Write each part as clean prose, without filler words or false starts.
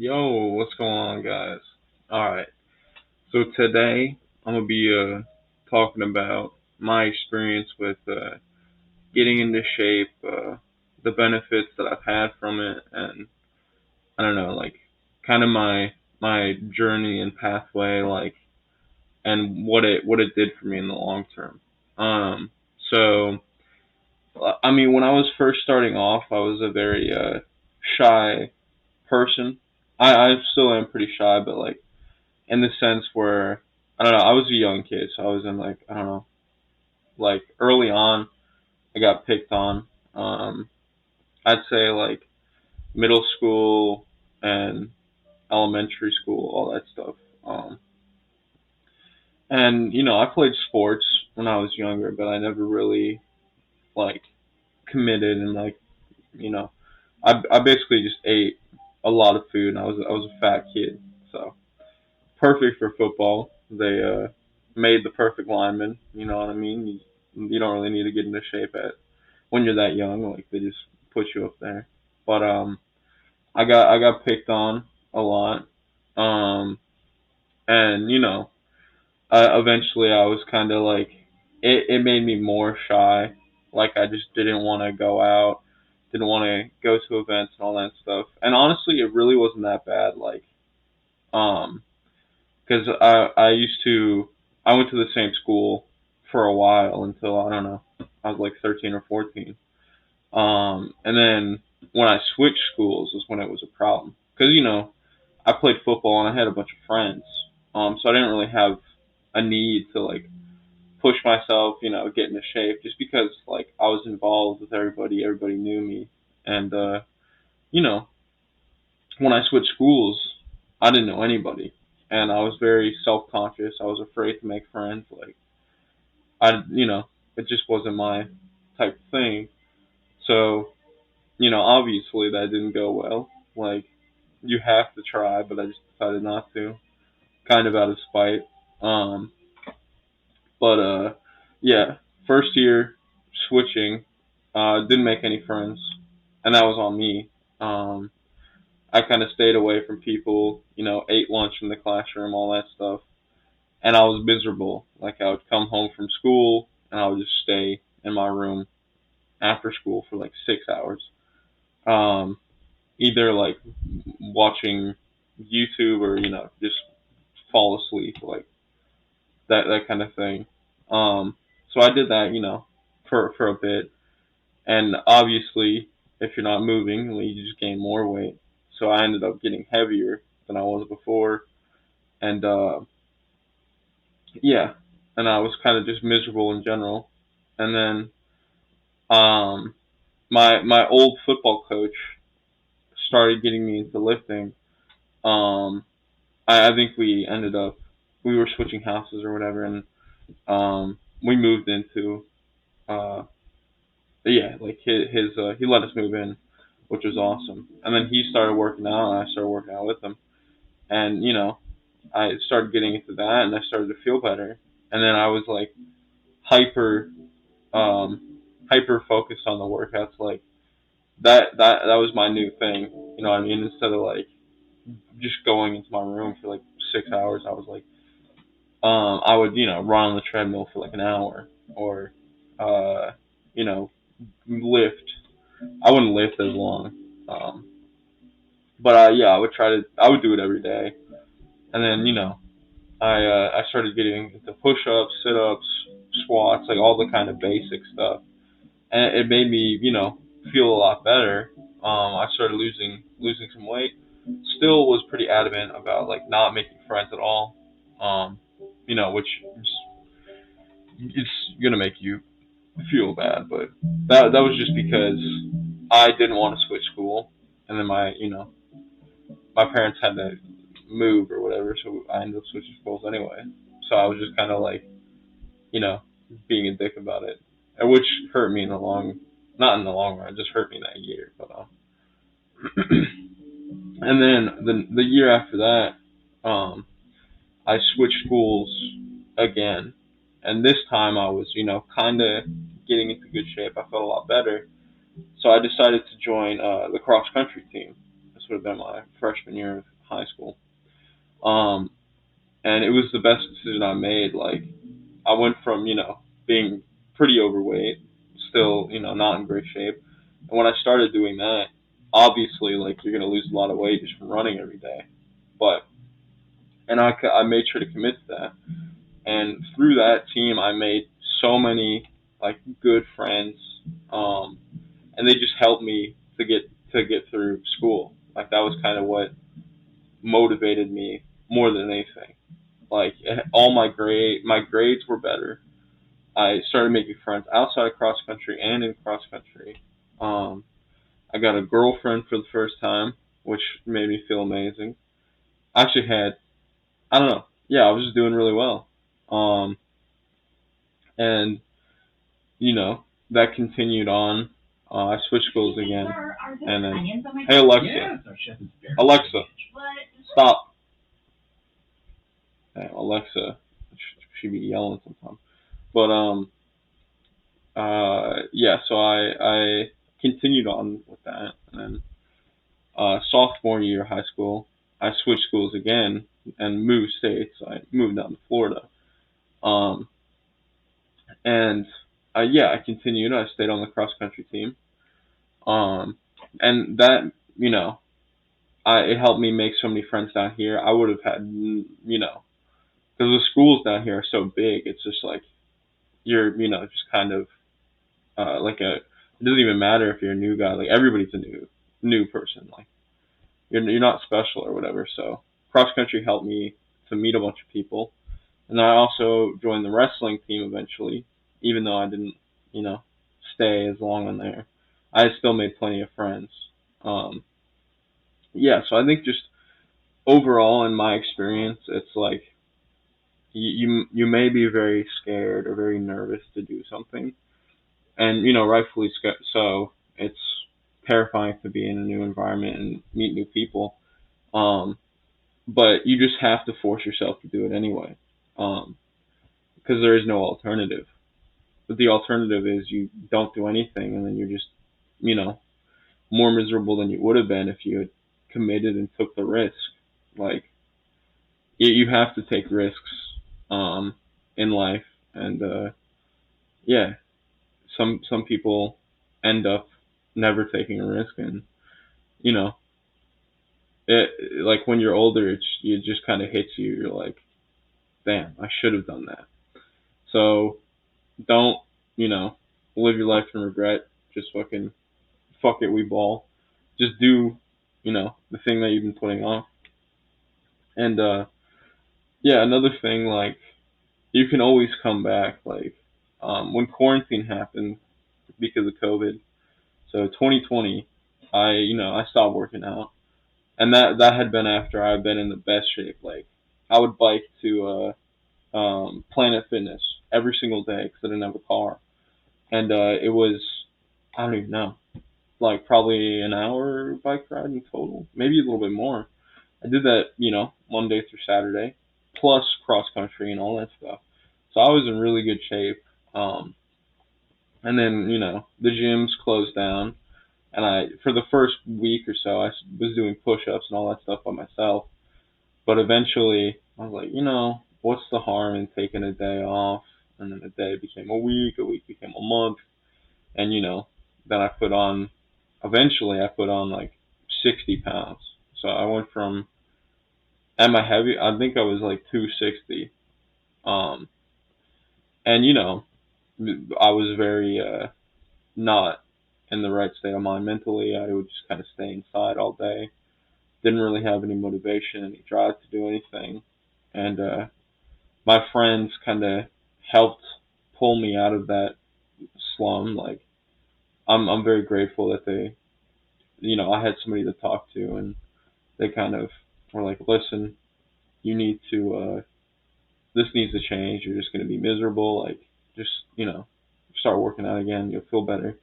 Yo, what's going on, guys? Alright, so today I'm gonna be talking about my experience with getting into shape, the benefits that I've had from it, and I don't know, like kind of my journey and pathway, like and what it did for me in the long term. So I mean, when I was first starting off, I was a very shy person. I still am pretty shy, but like in the sense where I don't know, I was a young kid, so I was in like I don't know, like early on, I got picked on. Um, I'd say like middle school and elementary school, all that stuff. And I played sports when I was younger, but I never really like committed and like you know, I basically just ate a lot of food, and I was a fat kid, so perfect for football. They made the perfect lineman. You know what I mean? You don't really need to get into shape at when you're that young. Like they just put you up there. But I got picked on a lot. Um, and eventually I was kind of like it made me more shy. Like I just didn't want to go out, didn't want to go to events and all that stuff. And honestly, it really wasn't that bad. Like um because I went to the same school for a while until I don't know, I was like 13 or 14. And then when I switched schools was when it was a problem because I played football and I had a bunch of friends. So I didn't really have a need to like push myself, get into shape just because like I was involved with everybody, everybody knew me, and you know when I switched schools, I didn't know anybody, and I was very self conscious. I was afraid to make friends. Like it just wasn't my type of thing. So obviously that didn't go well. Like you have to try, but I just decided not to, kind of out of spite. Um, but yeah, first year switching, didn't make any friends, and that was on me. Um, I kind of stayed away from people, ate lunch in the classroom, all that stuff, and I was miserable. Like I would come home from school and I would just stay in my room after school for like 6 hours, um, either like watching YouTube or just fall asleep, like that kind of thing. So I did that, for a bit, and obviously, if you're not moving, well, you just gain more weight. So I ended up getting heavier than I was before, and yeah, and I was kind of just miserable in general. And then um, my old football coach started getting me into lifting. Um, I think we were switching houses or whatever, and we moved into uh, yeah, like he let us move in, which was awesome. And then he started working out, and I started working out with him, and I started getting into that, and I started to feel better. And then I was like hyper um, hyper focused on the workouts, like that was my new thing. You know what I mean? Instead of like just going into my room for like 6 hours, I was like, I would run on the treadmill for like an hour, or uh, you know lift. I wouldn't lift as long, um, but yeah, I would do it every day, and then I started getting into push-ups, sit-ups, squats, like all the kind of basic stuff, and it made me feel a lot better. I started losing some weight. Still was pretty adamant about like not making friends at all. Um, which it's gonna make you feel bad, but that was just because I didn't want to switch school, and then my parents had to move or whatever, so I ended up switching schools anyway. So I was just kind of like you know being a dick about it, and which hurt me in the long, not in the long run, it just hurt me that year. But and then the year after that, I switched schools again, and this time I was kind of getting into good shape. I felt a lot better, so I decided to join the cross country team. would have been my freshman year of high school. Um, and it was the best decision I made. Like, I went from, being pretty overweight, still, not in great shape. And when I started doing that, obviously, like, you're going to lose a lot of weight just from running every day. But, and I made sure to commit to that. And through that team, I made so many, like, good friends. Um, and they just helped me to get through school. Like, that was kind of what motivated me more than anything. Like, all my grades were better. I started making friends outside of cross country and in cross country. Um, I got a girlfriend for the first time, which made me feel amazing. I actually had, I don't know, yeah, I was just doing really well. Um, and you know that continued on. I switched schools again, and then, hey Alexa, Alexa, stop. Hey, Alexa, she be yelling sometimes. But yeah, so I continued on with that, and then sophomore year of high school, I switched schools again and moved states. I moved down to Florida, um, and yeah, I continued. I stayed on the cross country team, um, and that it helped me make so many friends down here. I would have had because the schools down here are so big. It's just like you're just kind of like a. It doesn't even matter if you're a new guy. Like everybody's a new person. Like you're not special or whatever. So cross country helped me to meet a bunch of people, and I also joined the wrestling team eventually, even though I didn't stay as long on there. I still made plenty of friends. Um, yeah, so I think just overall in my experience, it's like you may be very scared or very nervous to do something, and rightfully so. It's terrifying to be in a new environment and meet new people. Um, but you just have to force yourself to do it anyway, because there is no alternative. But the alternative is you don't do anything, and then you're just, you know, more miserable than you would have been if you had committed and took the risk. Like you have to take risks, in life, and yeah, some people end up never taking a risk, and you know, it like when you're older, it just kind of hits you. You're like, damn, I should have done that. So don't, you know, live your life in regret. Just fucking fuck it, we ball. Just do, the thing that you've been putting off. And yeah, another thing, like you can always come back. Like when quarantine happened because of COVID, so 2020, I stopped working out, and that had been after I had been in the best shape. Like I would bike to Planet Fitness every single day because I didn't have a car, and it was, I don't even know, like probably an hour bike ride in total, maybe a little bit more. I did that, Monday through Saturday, plus cross country and all that stuff. So I was in really good shape. And then, the gyms closed down, and for the first week or so, I was doing push-ups and all that stuff by myself. But eventually, I was like, what's the harm in taking a day off? And then a day became a week became a month, and then eventually I put on like 60 pounds. So I went from, am I heavy? I think I was like 260. Um, and I was very not in the right state of mind mentally. I would just kind of stay inside all day. Didn't really have any motivation, any drive to do anything. And my friends kind of helped pull me out of that slum. Like I'm very grateful that they, I had somebody to talk to, and they kind of were like, listen, you need to, this needs to change. You're just going to be miserable. Like, just, start working out again. You'll feel better.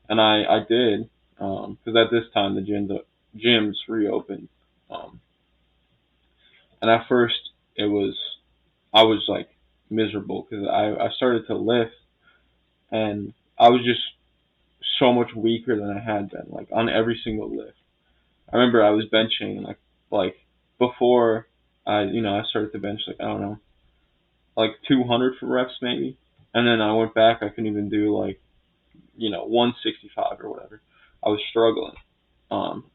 And I did, because at this time the gyms reopened. Um, and at first I was like miserable because I started to lift, and I was just so much weaker than I had been, like on every single lift. I remember I was benching like before I started to bench, like, I don't know, like 200 for reps maybe, and then I went back. I couldn't even do like 165 or whatever. I was struggling. Um,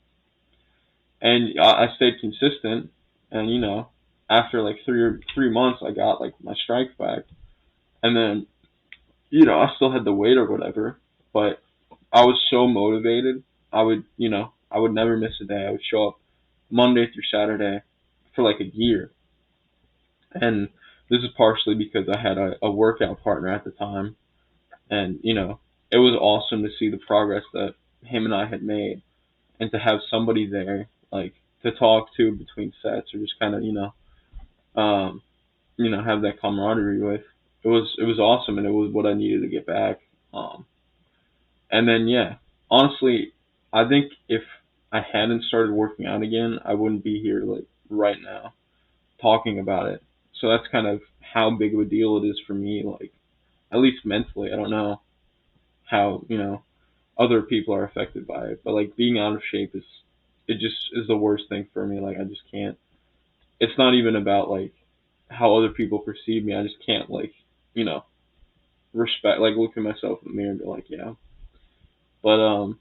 and I stayed consistent, and after like 3 months, I got like my strength back, and then I still had the weight or whatever, but I was so motivated. I would never miss a day. I would show up Monday through Saturday for like a year, and this is partially because I had a workout partner at the time, and it was awesome to see the progress that him and I had made, and to have somebody there, like, to talk to between sets, or just kind of um, have that camaraderie with. It was awesome, and it was what I needed to get back. Um, and then yeah, honestly, I think if I hadn't started working out again, I wouldn't be here like right now talking about it. So that's kind of how big of a deal it is for me, like, at least mentally. I don't know how other people are affected by it, but like being out of shape is the worst thing for me. Like, I just can't. It's not even about like how other people perceive me. I just can't, like, you know respect, like, look at myself in the mirror and be like, yeah. But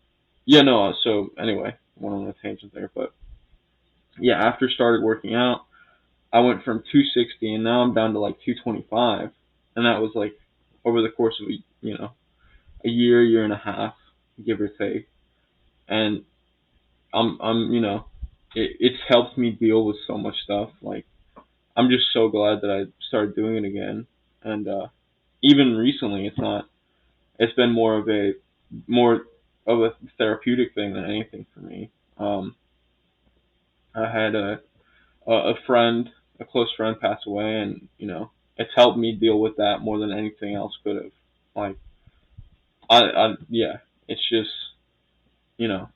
yeah, no. So anyway, went on a tangent there, but yeah, after started working out, I went from 260, and now I'm down to like 225, and that was like over the course of a year and a half, give or take. And it's helped me deal with so much stuff. Like, I'm just so glad that I started doing it again. And even recently, it's been more of a therapeutic thing than anything for me. Um, I had a friend, a close friend, pass away, and it's helped me deal with that more than anything else could have. Like, yeah, it's just you know,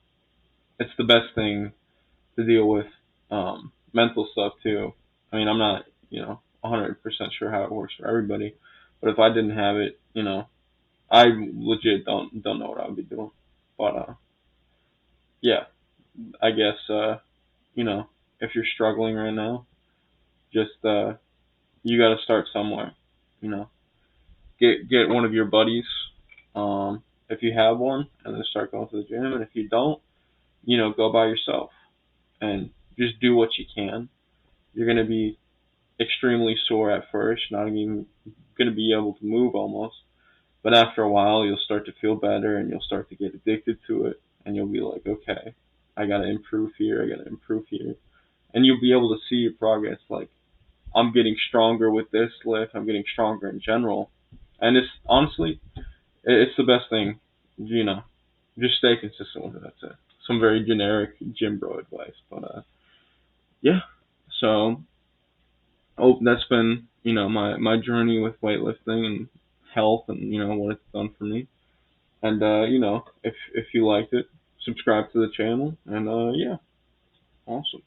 it's the best thing to deal with mental stuff too. I mean, I'm not 100% sure how it works for everybody, but if I didn't have it, I legit don't know what I would be doing. But yeah, I guess you know, if you're struggling right now, just you got to start somewhere. You know, get one of your buddies, if you have one, and then start going to the gym. And if you don't, go by yourself and just do what you can. You're gonna be extremely sore at first, not even gonna be able to move almost. But after a while, you'll start to feel better, and you'll start to get addicted to it, and you'll be like, okay, I gotta improve here, I gotta improve here, and you'll be able to see your progress. Like, I'm getting stronger with this lift, I'm getting stronger in general, and it's honestly, it's the best thing. You know, just stay consistent with it. That's it. Some very generic gym bro advice, but yeah. So, oh, that's been my journey with weightlifting and health, and what it's done for me. And if you liked it, subscribe to the channel, and yeah, awesome.